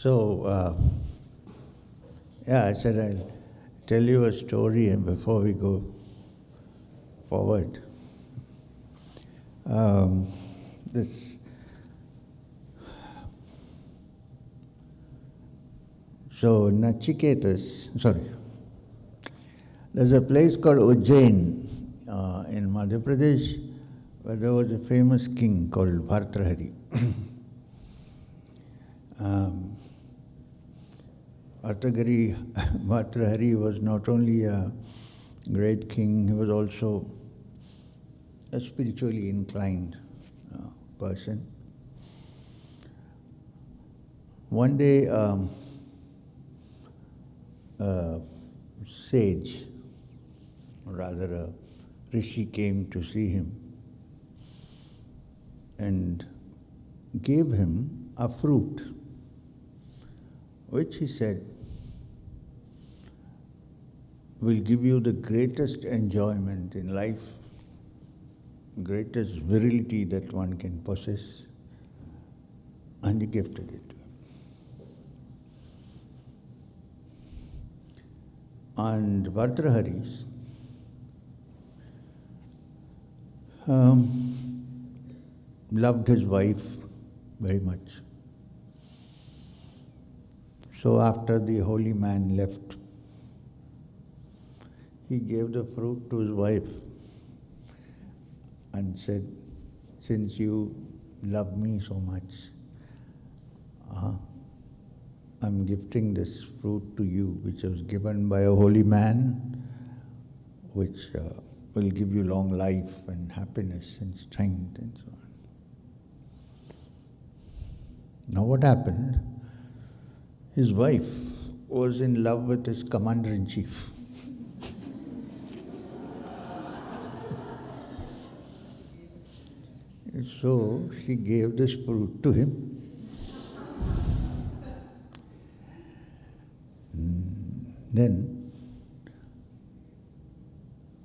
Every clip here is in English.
I said I'll tell you a story before we go forward. There's a place called Ujjain in Madhya Pradesh where there was a famous king called Bhartrhari. Bhartrhari was not only a great king, he was also a spiritually inclined person. One day, a sage, or rather a rishi, came to see him and gave him a fruit, which he said will give you the greatest enjoyment in life, greatest virility that one can possess, and he gifted it to him. And Bhartrhari loved his wife very much. So after the holy man left, he gave the fruit to his wife and said, since you love me so much, I'm gifting this fruit to you, which was given by a holy man, which will give you long life and happiness and strength and so on. Now what happened? His wife was in love with his commander-in-chief. So she gave this fruit to him. Then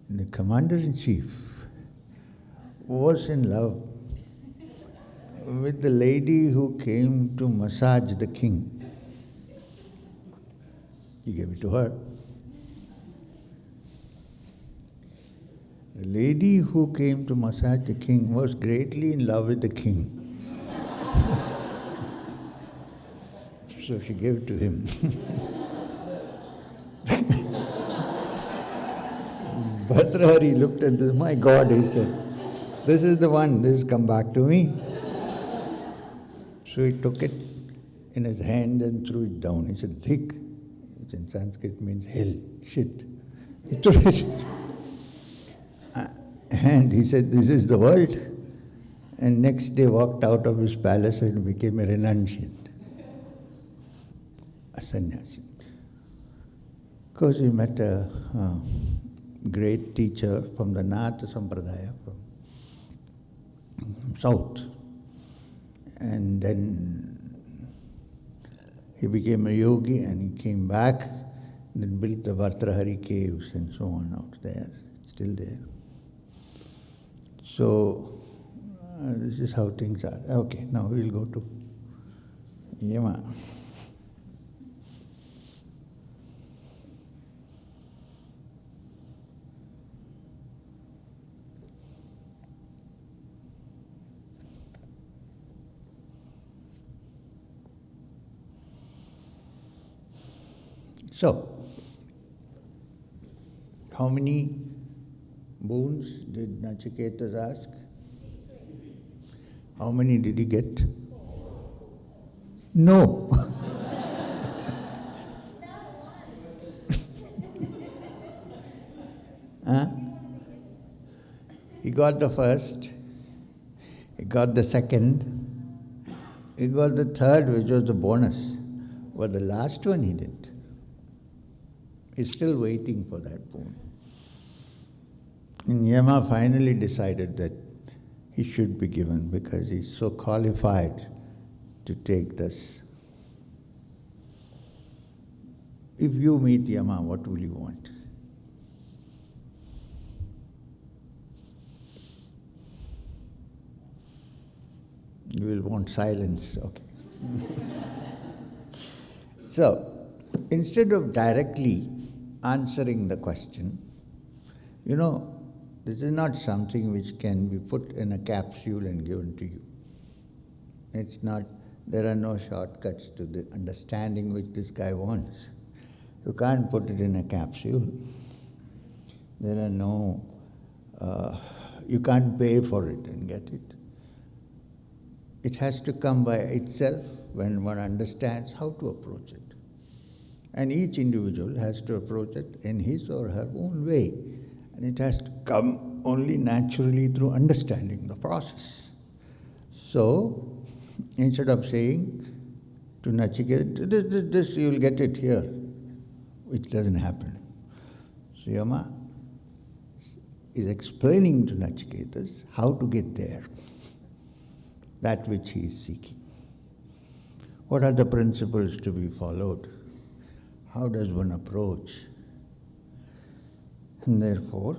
the commander-in-chief was in love with the lady who came to massage the king. He gave it to her. The lady who came to massage the king was greatly in love with the king. So she gave it to him. Bhartrhari looked at this, my God, he said, this is the one, this has come back to me. So he took it in his hand and threw it down. He said, dhik, which in Sanskrit means hell, shit. He threw it. And he said, this is the world. And next day walked out of his palace and became a renunciant. Asanyasit. Because he met a great teacher from the Natha Sampradaya, from south. And then he became a yogi and he came back and then built the Bhartrhari caves and so on out there. It's still there. So, this is how things are. Okay, now we'll go to Yama. So, how many boons did Nachiketa ask? How many did he get? No. He got the first, he got the second, he got the third, which was the bonus. But the last one he didn't. He's still waiting for that boon. And Yama finally decided that he should be given because he's so qualified to take this. If you meet Yama, what will you want? You will want silence, okay. So, instead of directly answering the question, this is not something which can be put in a capsule and given to you. It's not, there are no shortcuts to the understanding which this guy wants. You can't put it in a capsule. There are no, you can't pay for it and get it. It has to come by itself when one understands how to approach it. And each individual has to approach it in his or her own way. And it has to come only naturally through understanding the process. So, instead of saying to Nachiketa, this you'll get it here, which doesn't happen. So Yama is explaining to Nachiketa how to get there, that which he is seeking. What are the principles to be followed? How does one approach? And therefore,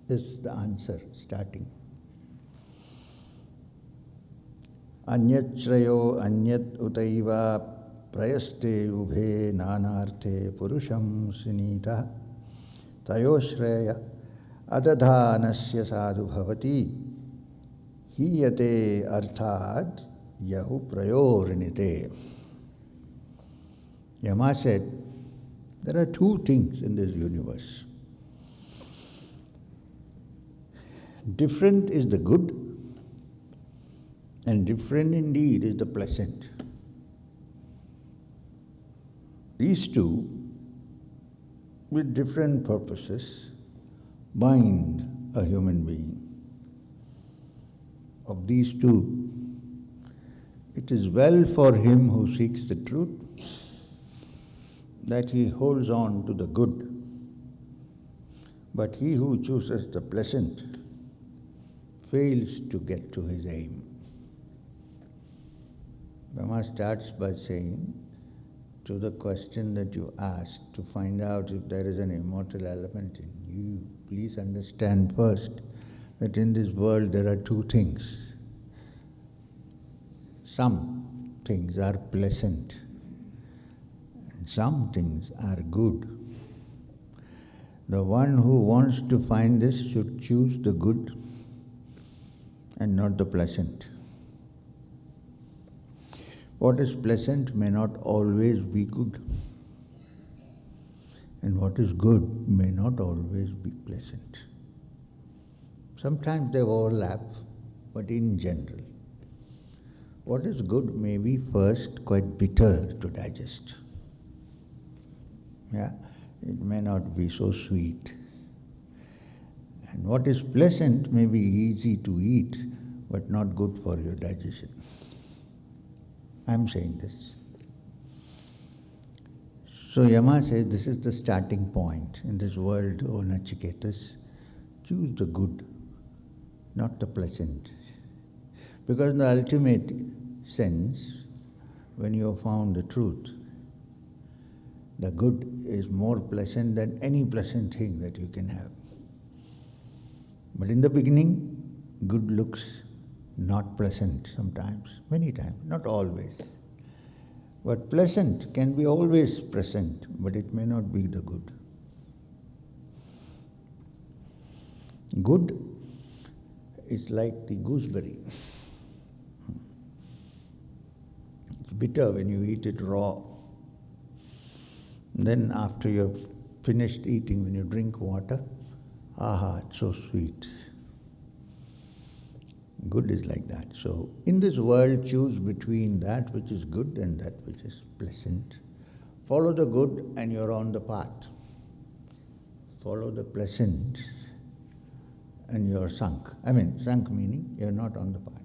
this is the answer starting. Anyachrayo anyat utaiva prayaste ubhe nanarte purusham sinita tayoshraya adadhanasya sadhu bhavati hiyate arthad yahu prayorinite. Yama said, there are two things in this universe. Different is the good, and different indeed is the pleasant. These two, with different purposes, bind a human being. Of these two, it is well for him who seeks the truth that he holds on to the good, but he who chooses the pleasant fails to get to his aim. Brahma starts by saying, to the question that you asked, to find out if there is an immortal element in you, please understand first that in this world there are two things. Some things are pleasant, and some things are good. The one who wants to find this should choose the good and not the pleasant. What is pleasant may not always be good, and what is good may not always be pleasant. Sometimes they overlap, but in general, what is good may be first quite bitter to digest. It may not be so sweet. And what is pleasant may be easy to eat, but not good for your digestion. I'm saying this. So Yama says this is the starting point in this world, O Nachiketas. Choose the good, not the pleasant. Because in the ultimate sense, when you have found the truth, the good is more pleasant than any pleasant thing that you can have. But in the beginning, good looks not pleasant sometimes, many times, not always. But pleasant can be always present, but it may not be the good. Good is like the gooseberry. It's bitter when you eat it raw. Then after you've finished eating, when you drink water, it's so sweet. Good is like that. So, in this world, choose between that which is good and that which is pleasant. Follow the good and you're on the path. Follow the pleasant and you're sunk. Sunk meaning you're not on the path.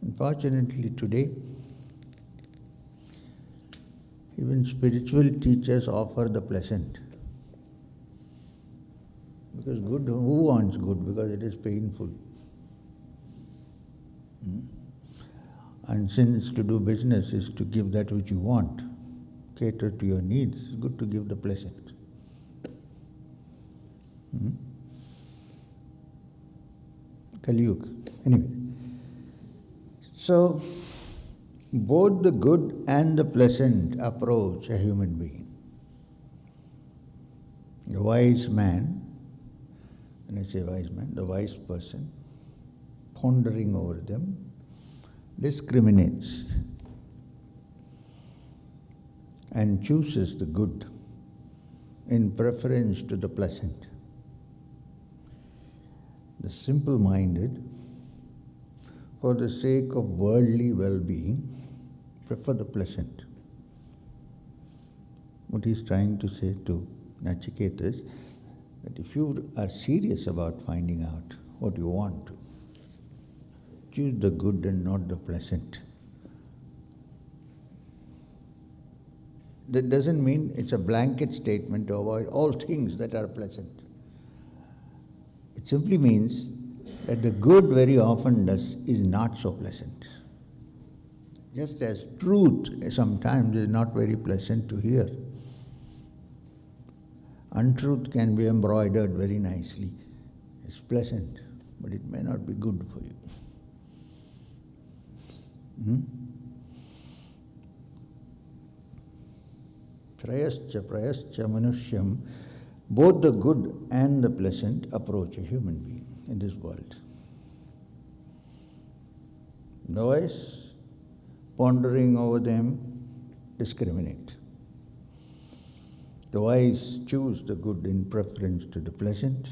Unfortunately, today, even spiritual teachers offer the pleasant. Because good, who wants good? Because it is painful. And since to do business is to give that which you want, cater to your needs, it's good to give the pleasant. Kali Yuga. Anyway, so both the good and the pleasant approach a human being. The wise man, when I say wise man, the wise person, pondering over them, discriminates and chooses the good in preference to the pleasant. The simple-minded, for the sake of worldly well-being, prefer the pleasant. What he's trying to say to Nachiketa is that if you are serious about finding out what you want to, choose the good and not the pleasant. That doesn't mean it's a blanket statement to avoid all things that are pleasant. It simply means that the good very often is not so pleasant. Just as truth sometimes is not very pleasant to hear. Untruth can be embroidered very nicely. It's pleasant, but it may not be good for you. Prayascha manushyam, both the good and the pleasant approach a human being in this world. The wise, pondering over them, discriminate. The wise choose the good in preference to the pleasant.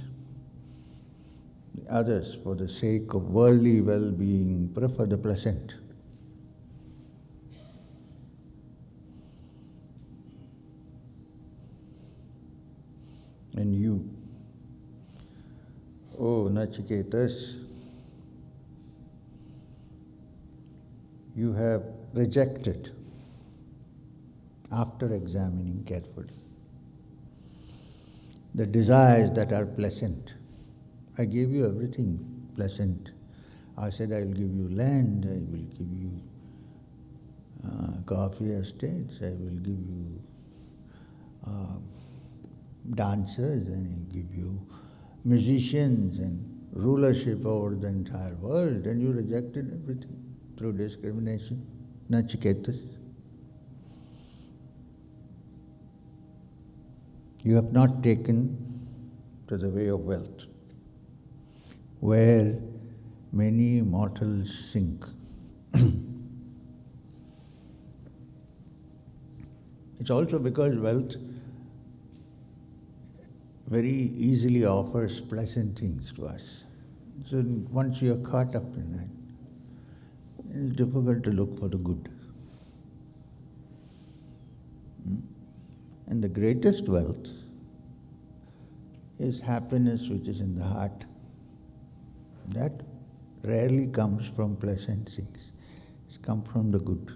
The others, for the sake of worldly well-being, prefer the pleasant. And you, O Nachiketas, you have rejected, after examining carefully, the desires that are pleasant. I gave you everything pleasant. I said I will give you land, I will give you coffee estates, I will give you dancers, and I will give you musicians and rulership over the entire world, and you rejected everything through discrimination. Nachiketas. You have not taken to the way of wealth, where many mortals sink. It's also because wealth very easily offers pleasant things to us. So once you are caught up in that, it's difficult to look for the good. And the greatest wealth is happiness which is in the heart. That rarely comes from pleasant things. It's come from the good.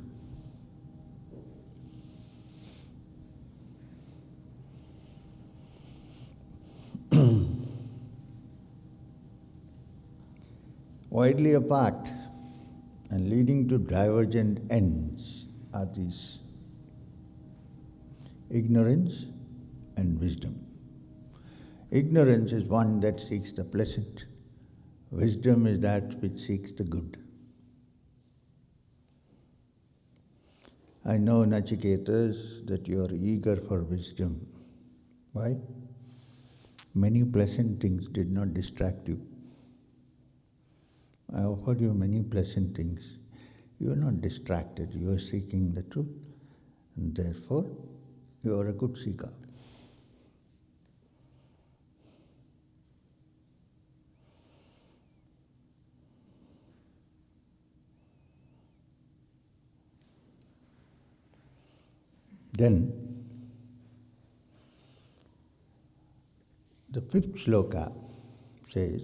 Widely apart and leading to divergent ends are these: ignorance and wisdom. Ignorance is one that seeks the pleasant. Wisdom is that which seeks the good. I know, Nachiketas, that you are eager for wisdom. Why? Many pleasant things did not distract you. I offered you many pleasant things. You are not distracted. You are seeking the truth. And therefore, you are a good seeker. Then, the fifth sloka says,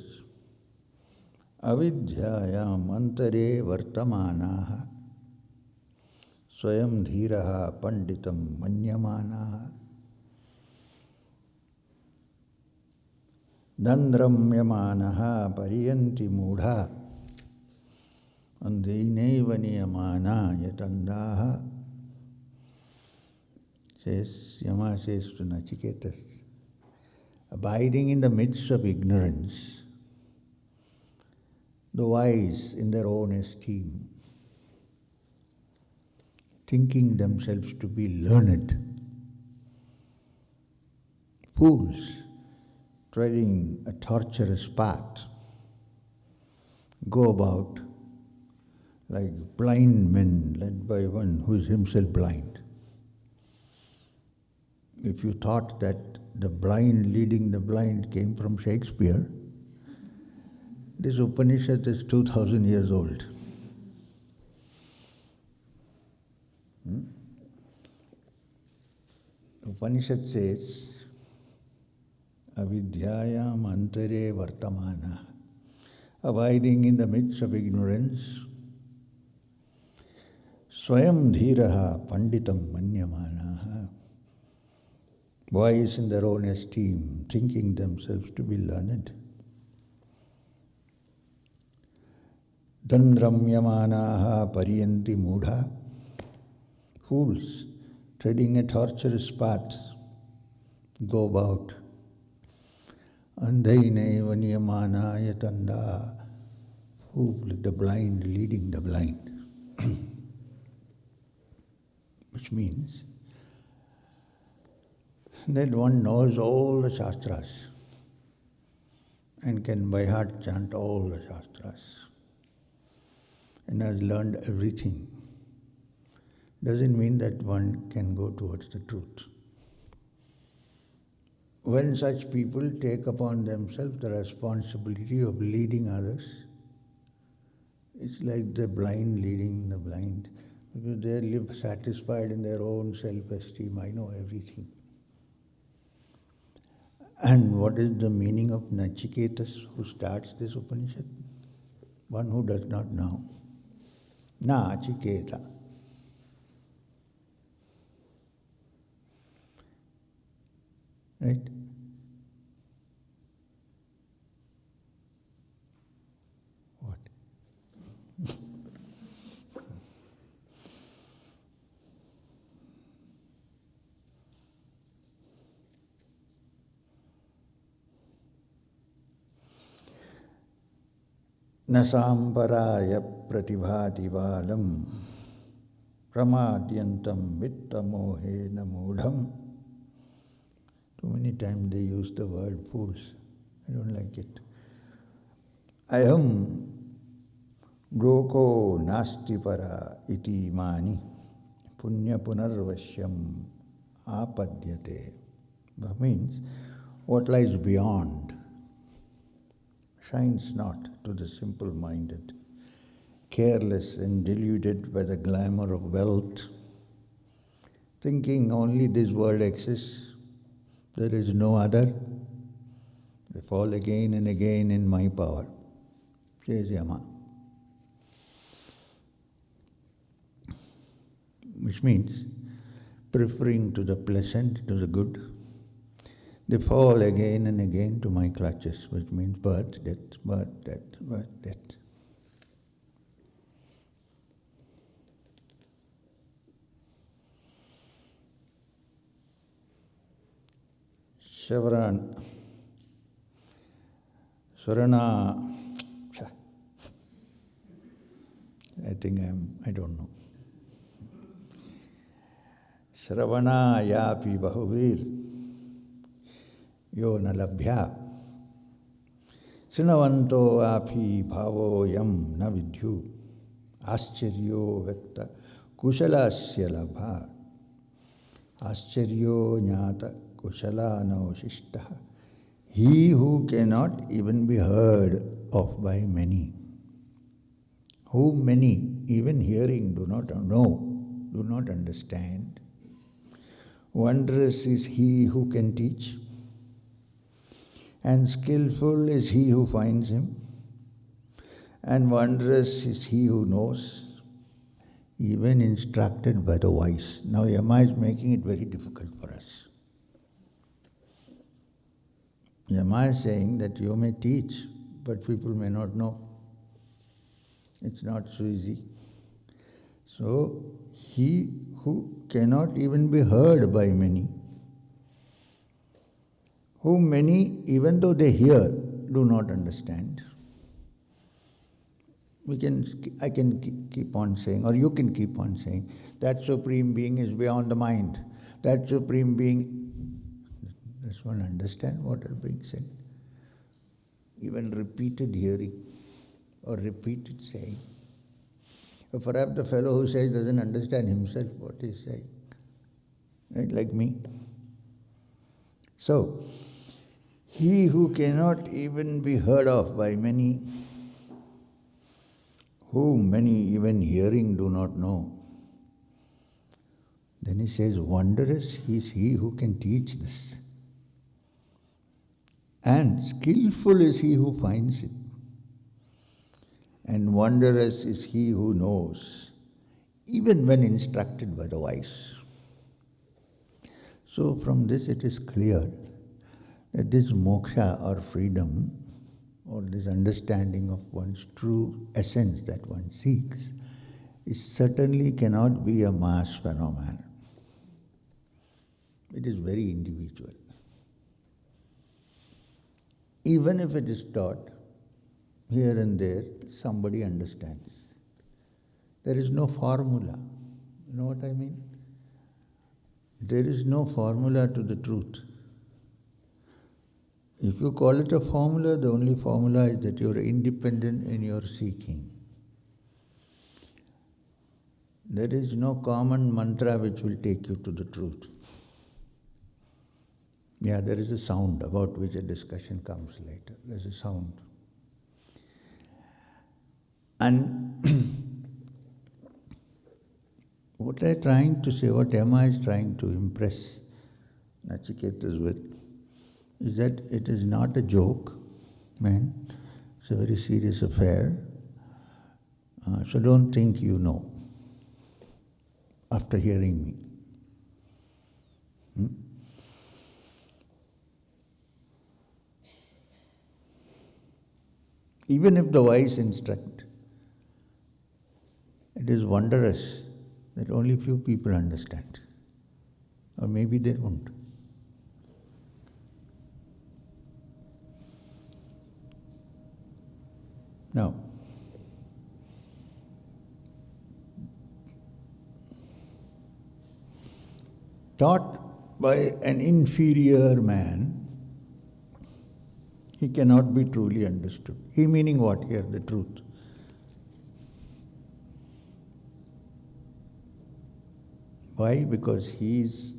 Avidyayam antare vartamanaha swayam dhiraha panditam manyamanaha dandramyamanaha pariyanti mudha andeineva niyamana yatandaha. Yama says to Nachiketas, abiding in the midst of ignorance, the wise in their own esteem thinking themselves to be learned. Fools treading a torturous path go about like blind men led by one who is himself blind. If you thought that the blind leading the blind came from Shakespeare, this Upanishad is 2000 years old. Upanishad says, avidyayam antare vartamana, abiding in the midst of ignorance, swayam dhiraha panditam manyamana, wise in their own esteem, thinking themselves to be learned. Dandramyamanaha pariyanti mudha, fools treading a torturous path go about. Andhainaiva niyamana yatanda, fool, the blind leading the blind. Which means that one knows all the Shastras and can by heart chant all the Shastras and has learned everything. Doesn't mean that one can go towards the truth. When such people take upon themselves the responsibility of leading others, it's like the blind leading the blind, because they live satisfied in their own self-esteem. I know everything. And what is the meaning of Nachiketa who starts this Upanishad? One who does not know. Nachiketa. Right? What? Nasamparaya pratibhati valam pramadyantam vittamohena mudham. Too many times they use the word fools. I don't like it. Ayam loko nasti para iti mani punya punarvasyam apadyate. That means what lies beyond shines not to the simple-minded, careless and deluded by the glamour of wealth, thinking only this world exists, there is no other. They fall again and again in my power, says Yama. Which means preferring to the pleasant, to the good, they fall again and again to my clutches, which means birth, death, birth, death, birth, death. Surana, I don't know. Sravana yapi bahuvir yo nalabhya sinavanto api bhavo yam na vidyu ascharyo vekta kushalasya labha ascharyo jnata kushala naoshishtaha. He who cannot even be heard of by many, whom many, even hearing, do not know, do not understand. Wondrous is he who can teach, and skillful is he who finds him, and wondrous is he who knows, even instructed by the wise. Now Yama is making it very difficult for us. Yama is saying that you may teach, but people may not know. It's not so easy. So, he who cannot even be heard by many, whom many, even though they hear, do not understand. I can keep on saying, or you can keep on saying, that Supreme Being is beyond the mind. That Supreme Being, does one understand what is being said? Even repeated hearing or repeated saying. Or perhaps the fellow who says doesn't understand himself what he's saying. Right, like me. So, he who cannot even be heard of by many, whom many even hearing do not know, then he says, wondrous is he who can teach this. And skillful is he who finds it. And wondrous is he who knows, even when instructed by the wise. So from this it is clear that this moksha or freedom, or this understanding of one's true essence that one seeks, it certainly cannot be a mass phenomenon. It is very individual. Even if it is taught, here and there, somebody understands. There is no formula. You know what I mean? There is no formula to the truth. If you call it a formula, the only formula is that you are independent in your seeking. There is no common mantra which will take you to the truth. Yeah, there is a sound about which a discussion comes later. There is a sound. And what I am trying to say, what Yama is trying to impress Nachiketas with, is that it is not a joke, man. It's a very serious affair. So don't think you know after hearing me. Even if the wise instruct, it is wondrous that only few people understand. Or maybe they won't. Now, taught by an inferior man, he cannot be truly understood. He meaning what here? The truth. Why? Because he is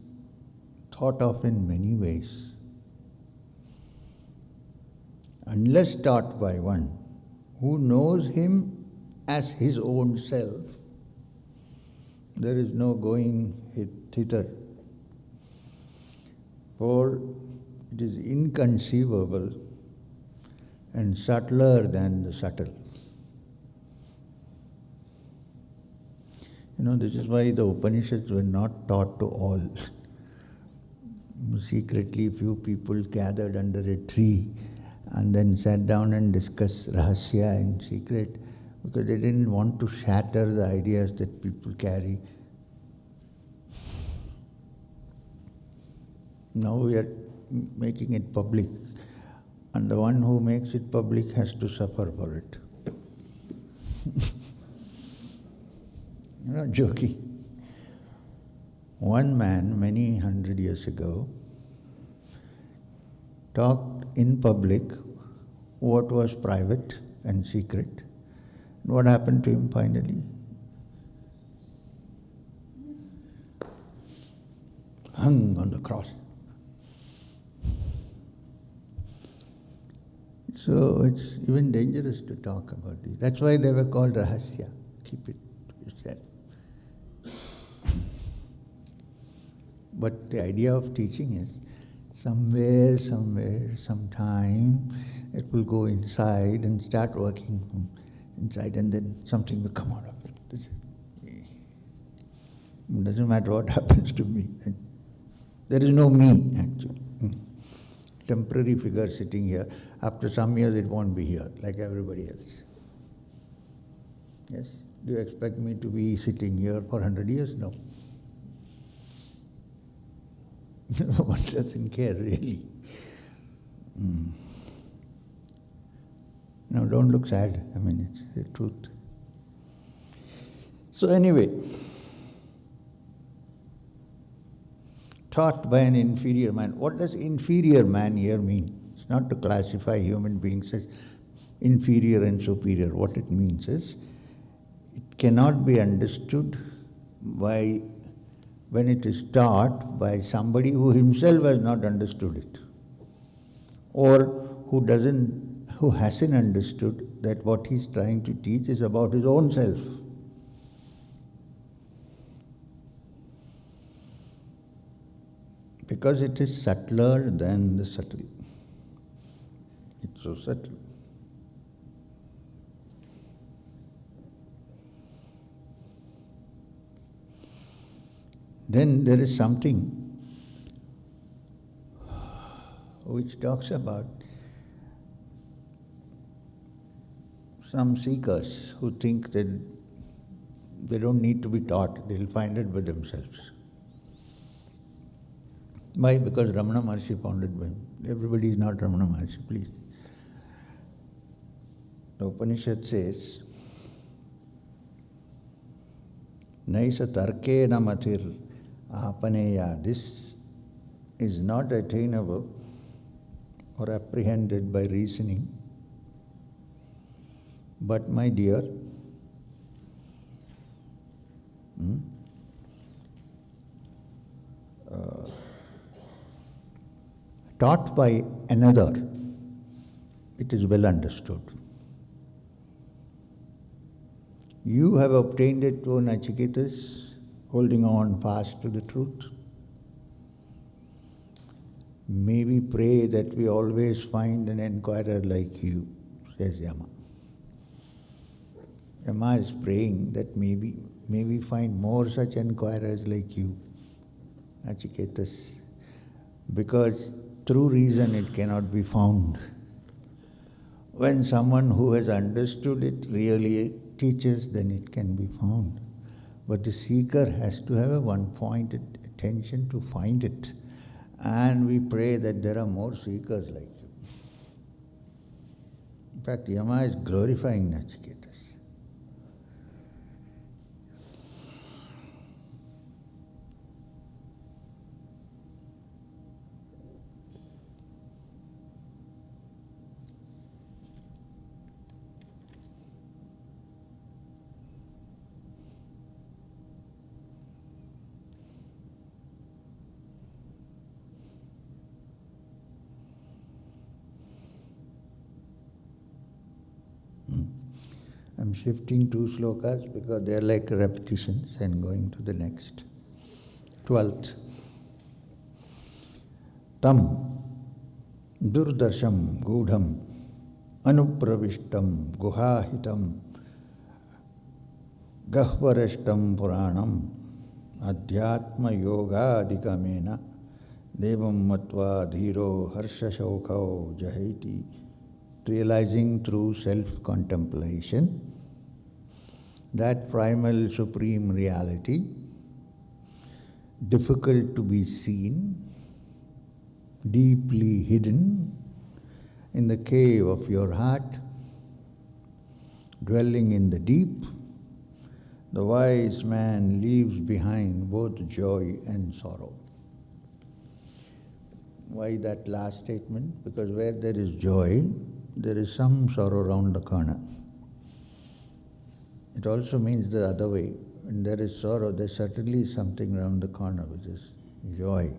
thought of in many ways. Unless taught by one who knows him as his own self, there is no going thither. For it is inconceivable and subtler than the subtle. You know, this is why the Upanishads were not taught to all. Secretly, few people gathered under a tree and then sat down and discussed rahasya in secret, because they didn't want to shatter the ideas that people carry. Now we are making it public, and the one who makes it public has to suffer for it. I'm not joking. One man, many 100 years ago, talked in public what was private and secret. And what happened to him finally? Hung on the cross. So it's even dangerous to talk about this. That's why they were called rahasya. Keep it to yourself. But the idea of teaching is somewhere, sometime, it will go inside and start working from inside, and then something will come out of it. This is, it doesn't matter what happens to me. There is no me, actually. Temporary figure sitting here. After some years, it won't be here, like everybody else. Yes? Do you expect me to be sitting here for 100 years? No. One doesn't care, really. Now, don't look sad. I mean, it's the truth. So anyway, taught by an inferior man. What does inferior man here mean? It's not to classify human beings as inferior and superior. What it means is, it cannot be understood by when it is taught by somebody who himself has not understood it, or who hasn't understood that what he's trying to teach is about his own self. Because it is subtler than the subtle. It's so subtle. Then there is something which talks about some seekers who think that they don't need to be taught, they'll find it by themselves. Why? Because Ramana Maharshi found it by him. Everybody is not Ramana Maharshi, please. The Upanishad says, Naisa tarkena mathir apaneya. This is not attainable or apprehended by reasoning. But my dear, taught by another, it is well understood. You have obtained it, O Nachiketas, holding on fast to the truth. May we pray that we always find an inquirer like you, says Yama. Yama is praying that may we find more such inquirers like you, Nachiketas, because through reason it cannot be found. When someone who has understood it really teaches, then it can be found. But the seeker has to have a one-pointed attention to find it. And we pray that there are more seekers like you. In fact, Yama is glorifying Nachiketas. I'm shifting 2 slokas because they are like repetitions and going to the next. 12th. Tam durdarsham gudham anupravishtam guhahitam gahvarashtam puranam adhyatma yoga adikamena devam matva dhiro harsha shaukao jahiti. Realizing through self-contemplation that primal supreme reality, difficult to be seen, deeply hidden in the cave of your heart, dwelling in the deep, the wise man leaves behind both joy and sorrow. Why that last statement? Because where there is joy, there is some sorrow round the corner. It also means the other way. When there is sorrow, there certainly is something round the corner, which is joy.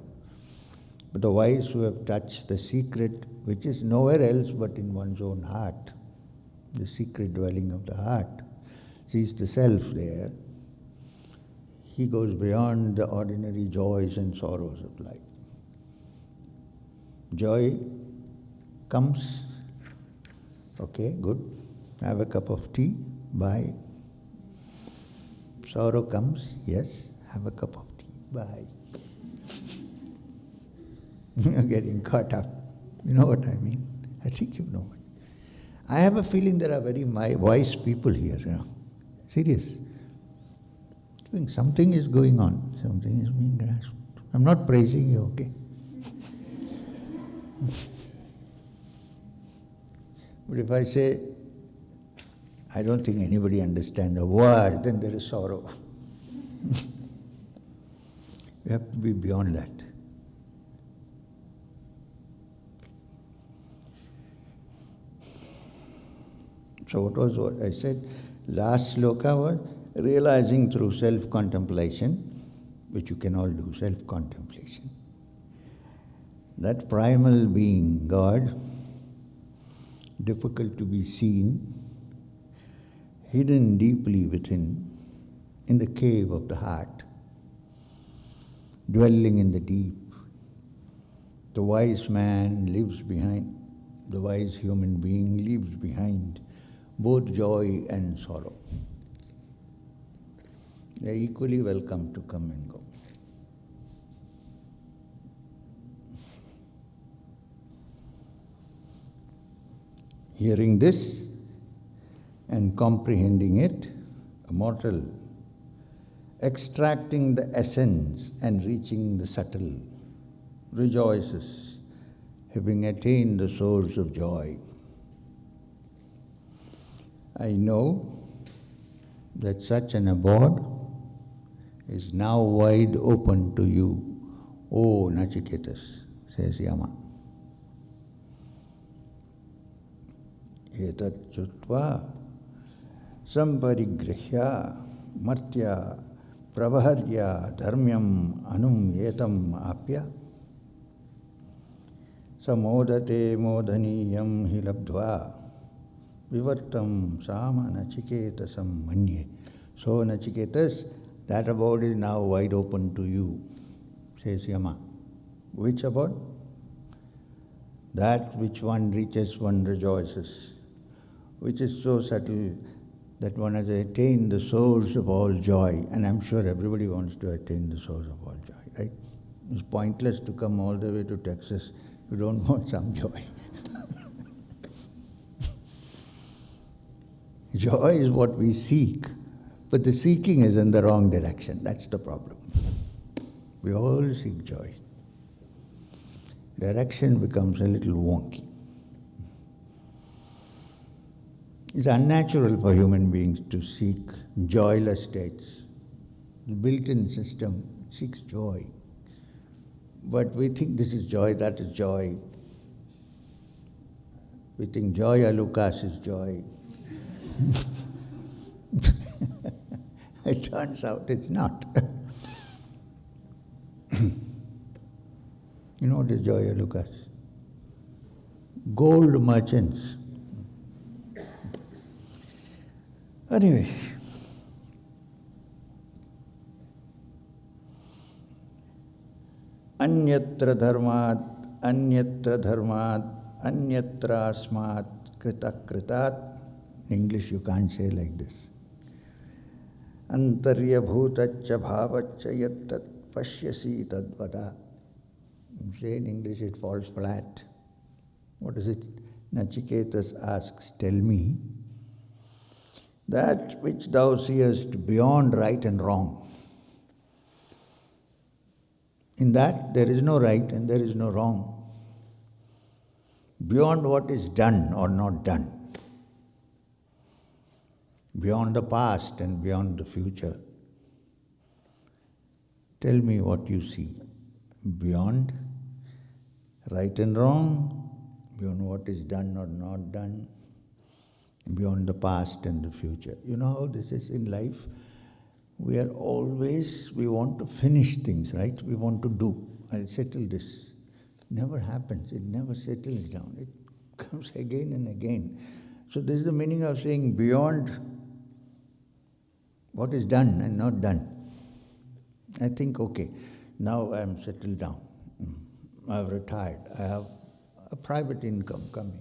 But the wise who have touched the secret, which is nowhere else but in one's own heart, the secret dwelling of the heart, sees the self there, he goes beyond the ordinary joys and sorrows of life. Joy comes. Okay, good. Have a cup of tea. Bye. Sorrow comes. Yes. Have a cup of tea. Bye. You're getting caught up. You know what I mean? I think you know it. I have a feeling there are very wise people here. Serious. Something is going on. Something is being grasped. I'm not praising you, okay? But if I say, I don't think anybody understands a word, then there is sorrow. You have to be beyond that. So what I said? Last sloka was realizing through self-contemplation, which you can all do, self-contemplation. That primal being, God, difficult to be seen, hidden deeply within, in the cave of the heart, dwelling in the deep. The wise man lives behind, the wise human being leaves behind both joy and sorrow. They are equally welcome to come and go. Hearing this and comprehending it, a mortal, extracting the essence and reaching the subtle, rejoices, having attained the source of joy. I know that such an abode is now wide open to you, O Nachiketas, says Yama. Etat chutva samparigrihya matya pravaharya dharmyam anum etam apya samodate modhaniyam hi labdhva vivattam sama nachiketasam manye. So Nachiketas, that abode is now wide open to you, says Yama. Which abode? That which one reaches, one rejoices, which is so subtle that one has attained the source of all joy. And I'm sure everybody wants to attain the source of all joy, right? It's pointless to come all the way to Texas. You don't want some joy. Joy is what we seek, but the seeking is in the wrong direction. That's the problem. We all seek joy. Direction becomes a little wonky. It's unnatural for human beings to seek joyless states. The built-in system seeks joy. But we think this is joy, that is joy. We think joy alukas is joy. It turns out it's not. You know what is joy alukas? Gold merchants. Anyway, anyatra dharmat, anyatra asmat, krita. In English you can't say like this. Antarya bhutaccha bhavaccha yattat pashyasi tadvada. You say in English it falls flat. What is it? Nachiketas asks, tell me, that which thou seest beyond right and wrong. In that there is no right and there is no wrong. Beyond what is done or not done. Beyond the past and beyond the future. Tell me what you see. Beyond right and wrong, beyond what is done or not done, beyond the past and the future. You know how this is in life? We want to finish things, right? We want to do. I'll settle this. Never happens. It never settles down. It comes again and again. So this is the meaning of saying beyond what is done and not done. I think, okay, now I am settled down. I have retired. I have a private income coming.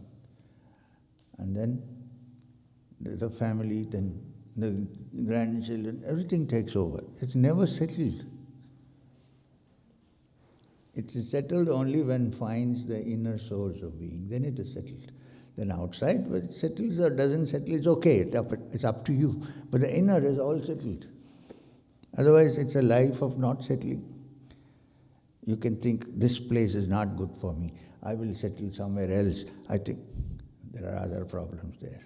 And then there's a family, then the grandchildren, everything takes over. It's never settled. It is settled only when it finds the inner source of being. Then it is settled. Then outside, whether it settles or doesn't settle, it's okay. It's up to you. But the inner is all settled. Otherwise, it's a life of not settling. You can think, this place is not good for me. I will settle somewhere else. I think there are other problems there.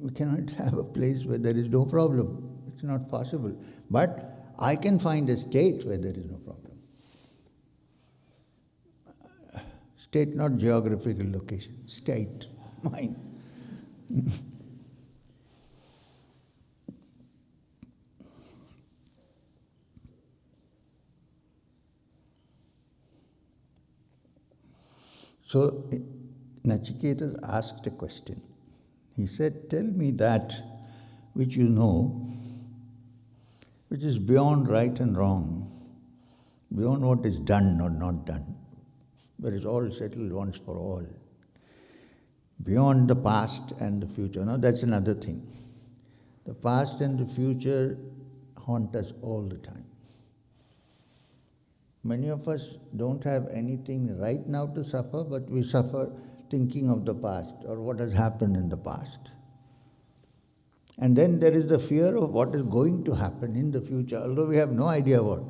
We cannot have a place where there is no problem. It's not possible. But I can find a state where there is no problem. State, not geographical location. State, mind. So Nachiketa asked a question. He said, tell me that which you know, which is beyond right and wrong, beyond what is done or not done, but it's all settled once for all. Beyond the past and the future. Now that's another thing. The past and the future haunt us all the time. Many of us don't have anything right now to suffer, but we suffer thinking of the past or what has happened in the past. And then there is the fear of what is going to happen in the future, although we have no idea what.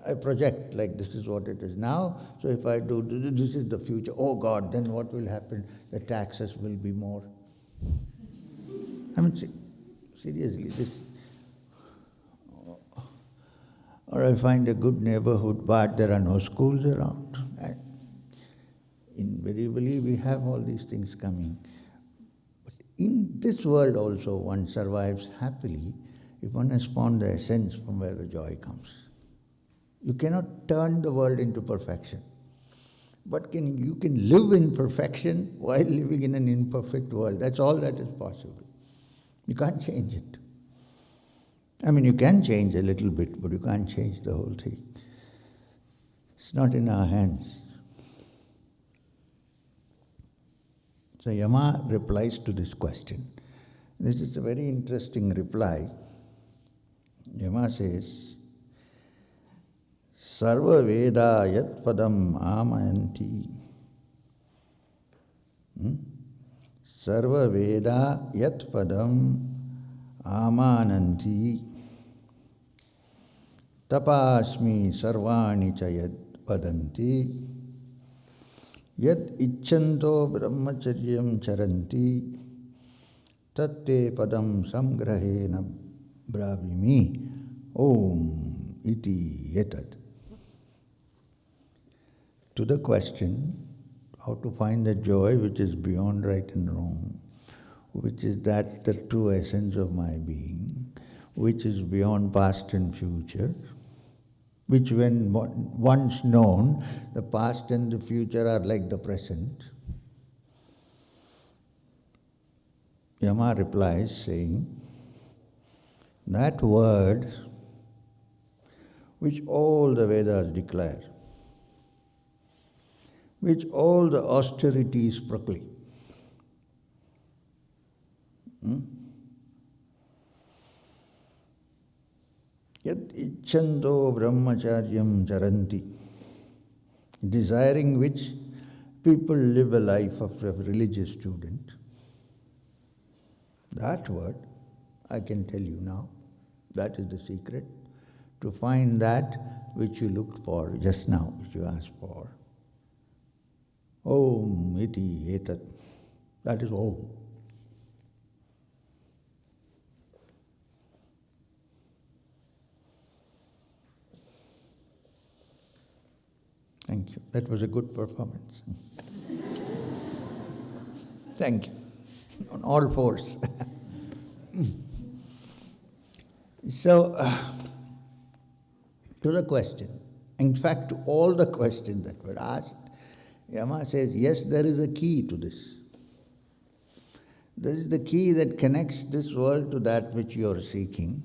I project like this is what it is now, so if I do this is the future. Oh God, then what will happen? The taxes will be more. I mean, seriously, this. Or I find a good neighborhood, but there are no schools around. Invariably, we have all these things coming. But in this world also, one survives happily if one has found the essence from where the joy comes. You cannot turn the world into perfection. But you can live in perfection while living in an imperfect world. That's all that is possible. You can't change it. I mean, you can change a little bit, but you can't change the whole thing. It's not in our hands. So Yama replies to this question. This is a very interesting reply. Yama says, Sarva Veda Yat Padam Amayanti. Sarva Veda Yat Padam Amananti. Tapasmi Sarvani Chayat Padanti. Yad Icchanto Brahmacharyam Charanti. Tatte Padam Samgrahena Bravimi. Om Iti Yetad. To the question, how to find the joy which is beyond right and wrong, which is that the true essence of my being, which is beyond past and future, which when once known, the past and the future are like the present. Yama replies saying, that word which all the Vedas declare, which all the austerities proclaim, Yat icchanto brahmacharyam charanti, desiring which people live a life of a religious student. That word, I can tell you now, that is the secret, to find that which you looked for just now, which you asked for. Om iti etat, that is Om. Thank you. That was a good performance. Thank you. On all fours. So, to the question, in fact, to all the questions that were asked, Yama says, yes, there is a key to this. There is the key that connects this world to that which you are seeking,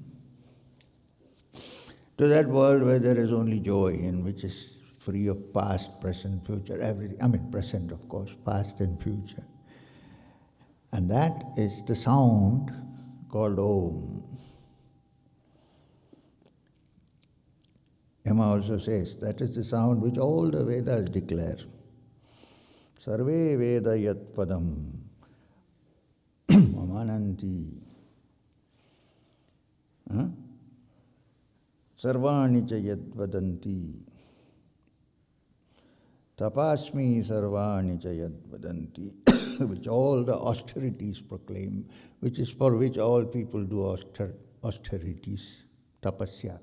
to that world where there is only joy and which is free of past, present, future, everything. I mean, present, of course, past and future. And that is the sound called Om. Yama also says, that is the sound which all the Vedas declare. Sarve Veda Yat Padam Amananti. Sarvani Cha Yat Vadanti. Tapasmi Sarvani Cha Yat Vadanti. which all the austerities proclaim, which is for which all people do austerities, tapasya.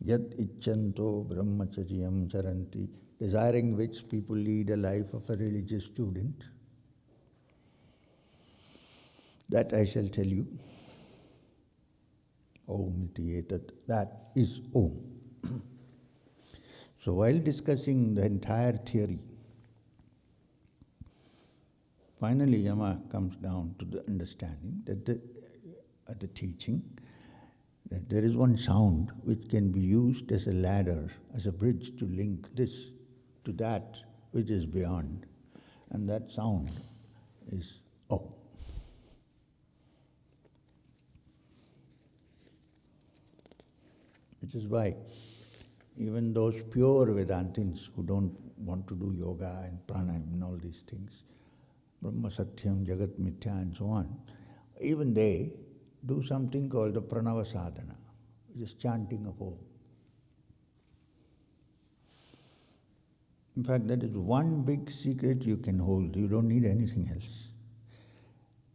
Yad icchanto brahmacharyam charanti, desiring which people lead a life of a religious student. That I shall tell you. Om iti etat, that is Om. So while discussing the entire theory, finally Yama comes down to the understanding that the teaching, that there is one sound which can be used as a ladder, as a bridge to link this to that which is beyond. And that sound is Om. Which is why even those pure Vedantins who don't want to do yoga and pranayama and all these things, Brahma Satyam, Jagat Mithya and so on, even they do something called the pranava sadhana, which is chanting of Om. In fact, that is one big secret you can hold. You don't need anything else.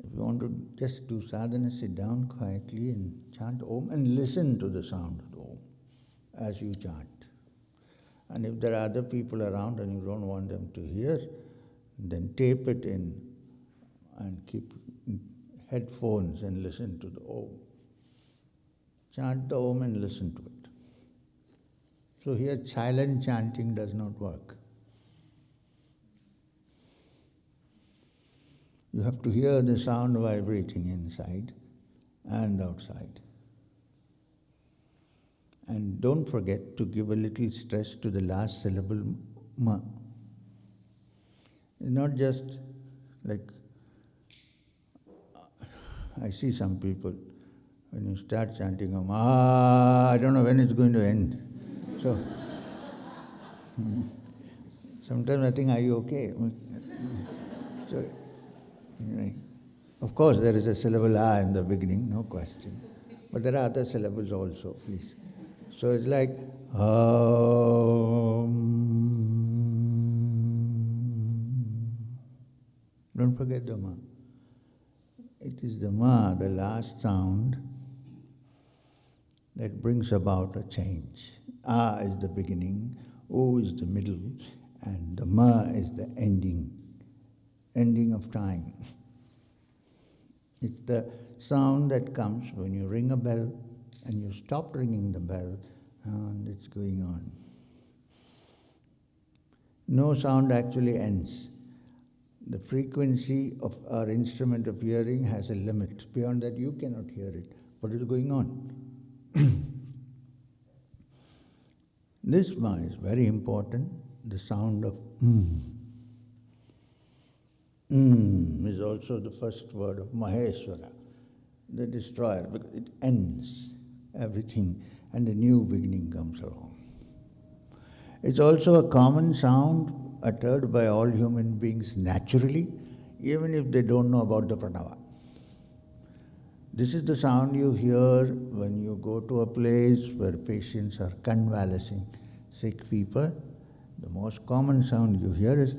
If you want to just do sadhana, sit down quietly and chant Om and listen to the sound of the Om as you chant. And if there are other people around and you don't want them to hear, then tape it in and keep headphones and listen to the Om. Chant the Om and listen to it. So here silent chanting does not work. You have to hear the sound vibrating inside and outside. And don't forget to give a little stress to the last syllable, ma. It's not just like, I see some people, when you start chanting Om, I don't know when it's going to end. So, sometimes I think, are you okay? So, of course, there is a syllable A in the beginning, no question. But there are other syllables also, please. So it's like, don't forget the Ma. It is the Ma, the last sound, that brings about a change. A is the beginning, O is the middle, and the Ma is the ending of time. It's the sound that comes when you ring a bell and you stop ringing the bell and it's going on. No sound actually ends. The frequency of our instrument of hearing has a limit. Beyond that you cannot hear it. What is going on? This Ma is very important, the sound of is also the first word of Maheshwara, the destroyer, because it ends everything and a new beginning comes along. It's also a common sound uttered by all human beings naturally, even if they don't know about the pranava. This is the sound you hear when you go to a place where patients are convalescing, sick people. The most common sound you hear is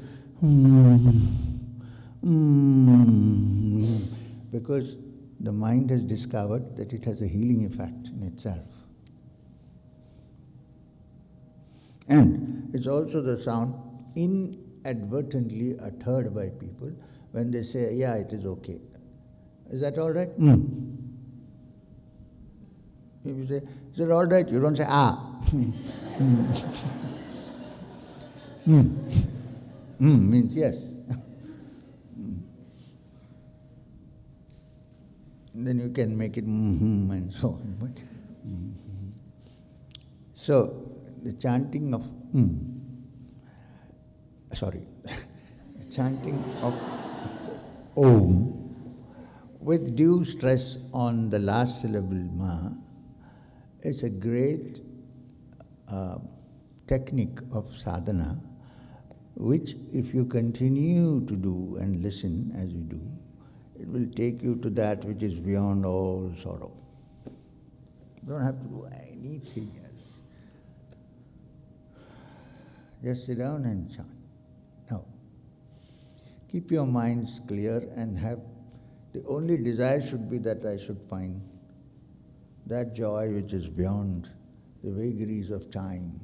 because the mind has discovered that it has a healing effect in itself. And it's also the sound inadvertently uttered by people when they say, yeah, it is okay. Is that all right? If you say, is it all right? You don't say, ah. Means yes. Then you can make it and so on. So, the chanting of chanting of Om with due stress on the last syllable Ma is a great technique of sadhana, which if you continue to do and listen as you do, it will take you to that which is beyond all sorrow. You don't have to do anything else. Just sit down and chant. Now, Keep your minds clear and have, the only desire should be that I should find that joy which is beyond the vagaries of time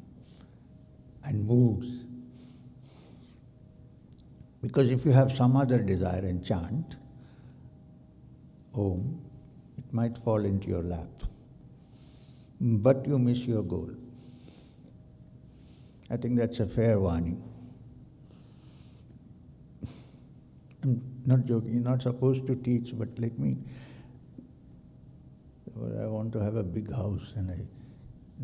and moods. Because if you have some other desire and chant Om, it might fall into your lap. But you miss your goal. I think that's a fair warning. I'm not joking, you're not supposed to teach, but let me. I want to have a big house, and in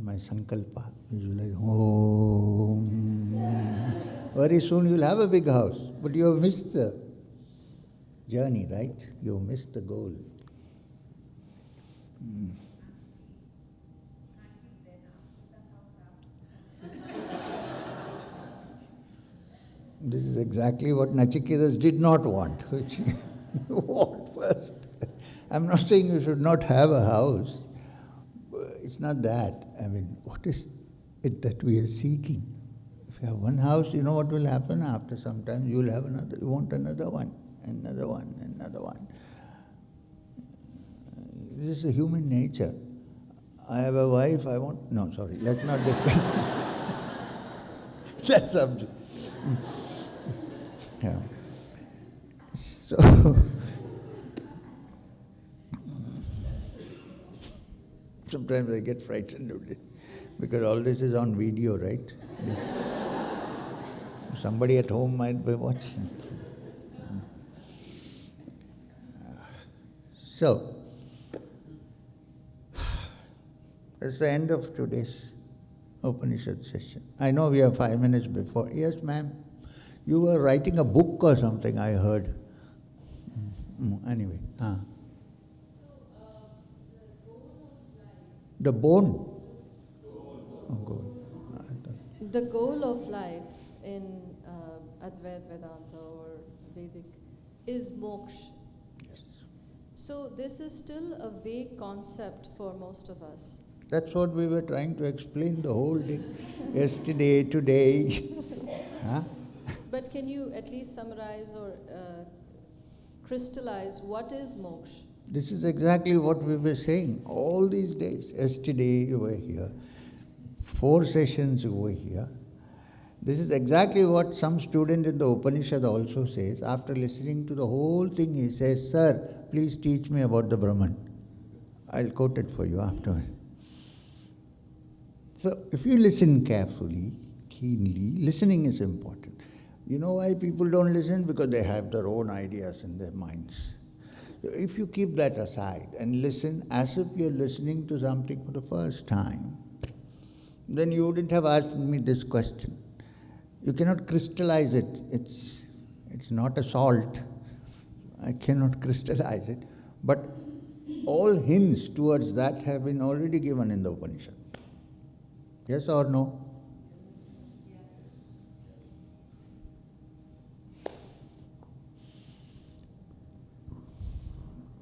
my sankalpa, visualize Om. Very soon you'll have a big house, but you have missed the journey, right? You have missed the goal. This is exactly what Nachiketa did not want, which you want first. I'm not saying you should not have a house. It's not that. I mean, what is it that we are seeking? If you have one house, you know what will happen after some time? You will have another, you want another one, another one, another one. This is a human nature. I have a wife, I want... No, sorry, let's not discuss that subject. Yeah. So... Sometimes I get frightened of it, because all this is on video, right? Somebody at home might be watching. So, that's the end of today's Upanishad session. I know we have 5 minutes before. Yes, ma'am. You were writing a book or something, I heard. Anyway. The bone? Oh, good. The goal of life in Advaita Vedanta or Vedic is moksha. Yes. So this is still a vague concept for most of us. That's what we were trying to explain the whole day. Yesterday, today. Huh? But can you at least summarize or crystallize what is moksha? This is exactly what we were saying all these days. Yesterday you were here, 4 sessions you were here. This is exactly what some student in the Upanishad also says. After listening to the whole thing, he says, "Sir, please teach me about the Brahman." I'll quote it for you afterwards. So if you listen carefully, keenly, listening is important. You know why people don't listen? Because they have their own ideas in their minds. If you keep that aside and listen as if you're listening to something for the first time, then you wouldn't have asked me this question. You cannot crystallize it. It's not a salt. I cannot crystallize it. But all hints towards that have been already given in the Upanishad. Yes or no?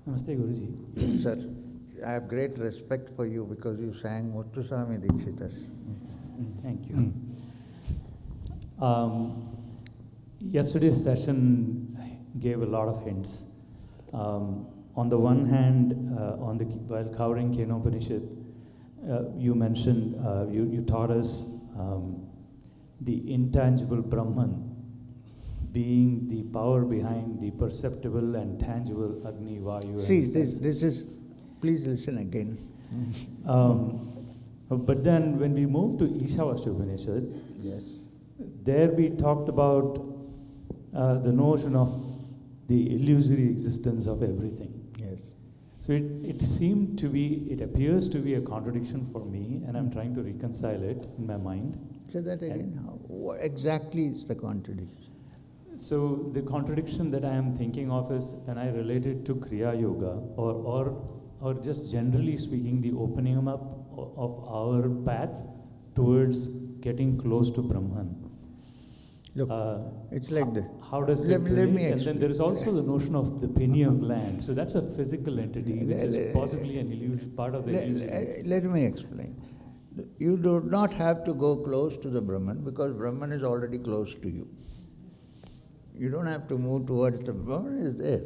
Namaste, Guruji. Yes, sir. I have great respect for you because you sang Muthuswami Dikshitar. Thank you. Yesterday's session gave a lot of hints. On the one hand, while covering Kenopanishad, you mentioned, you taught us the intangible Brahman being the power behind the perceptible and tangible Agni, Vayu. See, this is, please listen again. But then when we moved to Ishavasya Upanishad, Yes. there we talked about the notion of the illusory existence of everything. Yes. So it appears to be a contradiction for me, and I'm trying to reconcile it in my mind. Say that again. What exactly is the contradiction? So the contradiction that I am thinking of is when I relate it to Kriya Yoga, or just generally speaking, the opening up of our path towards getting close to Brahman. Look, it's like this. How does let it me relate? And explain. then there is also the notion of the pineal gland. So that's a physical entity, which is possibly an illusion, part of the illusion. Let me explain. You do not have to go close to the Brahman because Brahman is already close to you. You don't have to move towards the Brahman is there.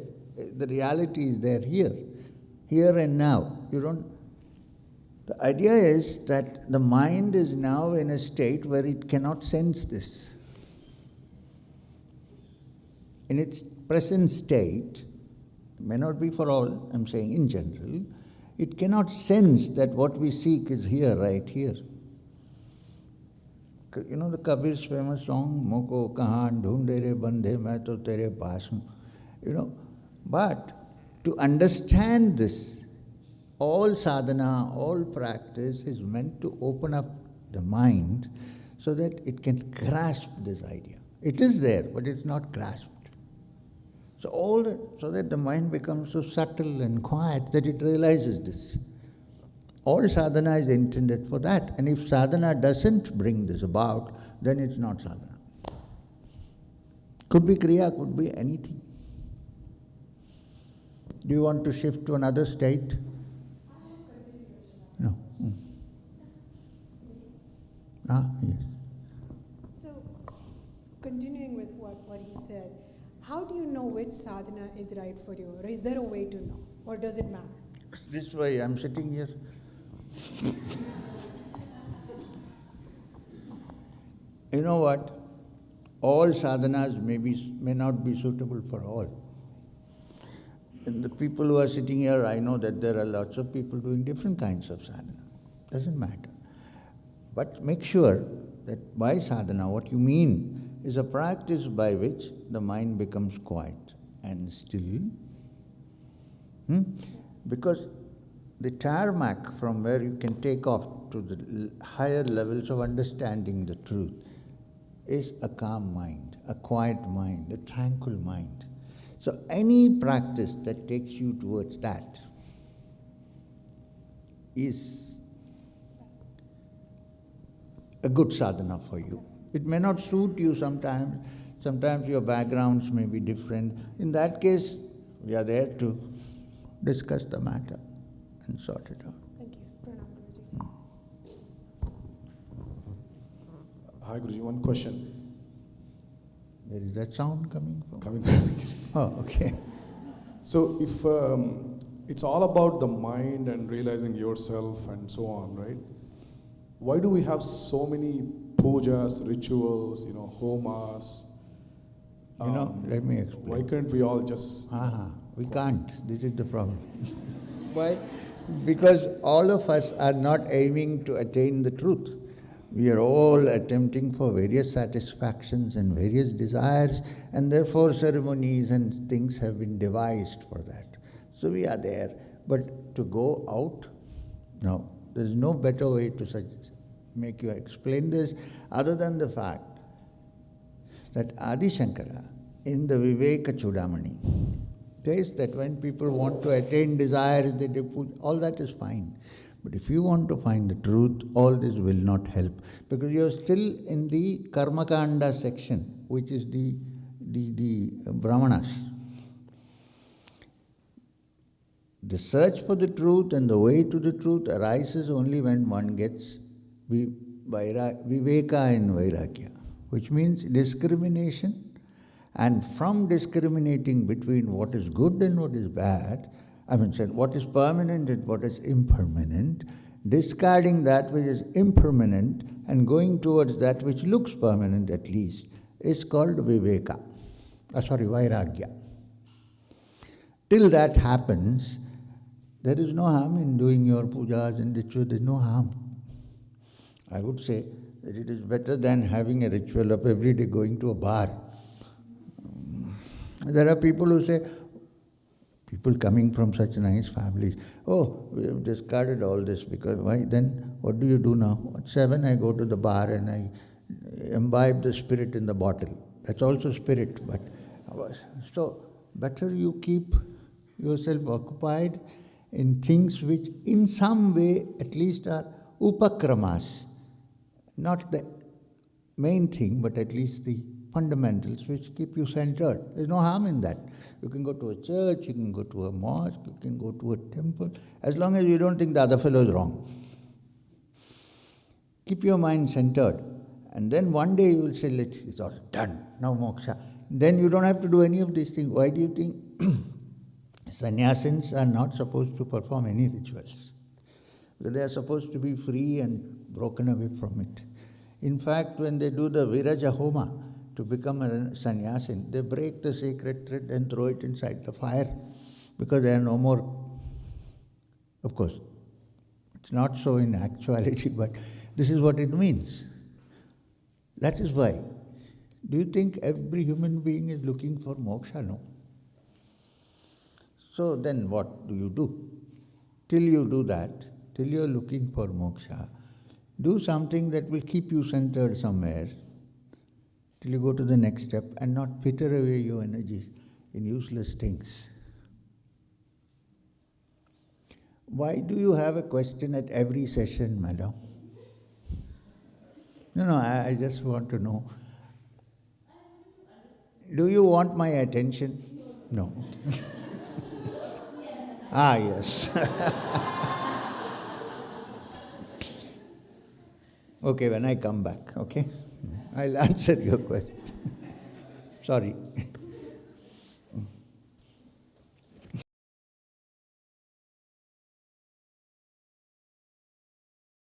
The reality is there here and now. The idea is that the mind is now in a state where it cannot sense this. In its present state, may not be for all, I'm saying in general, it cannot sense that what we seek is here, right here. You know the Kabir's famous song, Moko kahan dhoonde re bandhe main to tere paas hu. But to understand this, all sadhana, all practice is meant to open up the mind so that it can grasp this idea. It is there, but it's not grasped. So that the mind becomes so subtle and quiet that it realizes this. All sadhana is intended for that. And if sadhana doesn't bring this about, then it's not sadhana. Could be kriya, could be anything. Do you want to shift to another state? No. Yes. So, continuing with what he said, how do you know which sadhana is right for you? Or is there a way to know? Or does it matter? This way I'm sitting here. You know what? All sadhanas may not be suitable for all. And the people who are sitting here, I know that there are lots of people doing different kinds of sadhana. Doesn't matter. But make sure that by sadhana, what you mean is a practice by which the mind becomes quiet and still. Because the tarmac from where you can take off to the higher levels of understanding the truth is a calm mind, a quiet mind, a tranquil mind. So any practice that takes you towards that is a good sadhana for you. It may not suit you sometimes. Sometimes your backgrounds may be different. In that case, we are there to discuss the matter and sort it out. Thank you. Pranam Guruji. Hi Guruji, one question. Where is that sound coming from? Coming from Oh, okay. So if it's all about the mind and realizing yourself and so on, right? Why do we have so many pujas, rituals, homas? Let me explain. Why can't we all just... We can't. This is the problem. Why? Because all of us are not aiming to attain the truth. We are all attempting for various satisfactions and various desires, and therefore ceremonies and things have been devised for that. So we are there. But to go out, no. There is no better way to make you explain this other than the fact that Adi Shankara in the Viveka Chudamani says that when people want to attain desires, they do all that is fine. But if you want to find the truth, all this will not help. Because you are still in the Karmakanda section, which is the Brahmanas. The search for the truth and the way to the truth arises only when one gets Viveka and Vairagya, which means discrimination. And from discriminating between what is good and what is bad, what is permanent and what is impermanent, discarding that which is impermanent and going towards that which looks permanent at least, is called Viveka. Vairagya. Till that happens, there is no harm in doing your pujas and rituals, there is no harm. I would say that it is better than having a ritual of every day going to a bar. There are people who say, people coming from such nice families, oh, we have discarded all this because why? Then what do you do now? At 7 I go to the bar and I imbibe the spirit in the bottle. That's also spirit. But so better you keep yourself occupied in things which in some way at least are upakramas. Not the main thing, but at least the fundamentals which keep you centered. There's no harm in that. You can go to a church, you can go to a mosque, you can go to a temple, as long as you don't think the other fellow is wrong. Keep your mind centered. And then one day you will say, it's all done, now moksha. then you don't have to do any of these things. Why do you think sannyasins are not supposed to perform any rituals? Because they are supposed to be free and broken away from it. In fact, when they do the Viraja Homa to become a sannyasin, they break the sacred thread and throw it inside the fire because they are no more. Of course, it's not so in actuality, but this is what it means. That is why. Do you think every human being is looking for moksha? No. So then what do you do? Till you do that, till you are looking for moksha, do something that will keep you centered somewhere till you go to the next step and not fritter away your energies in useless things. Why do you have a question at every session, madam? No, I just want to know. Do you want my attention? No. Yes. Okay, when I come back, okay? I'll answer your question. Sorry.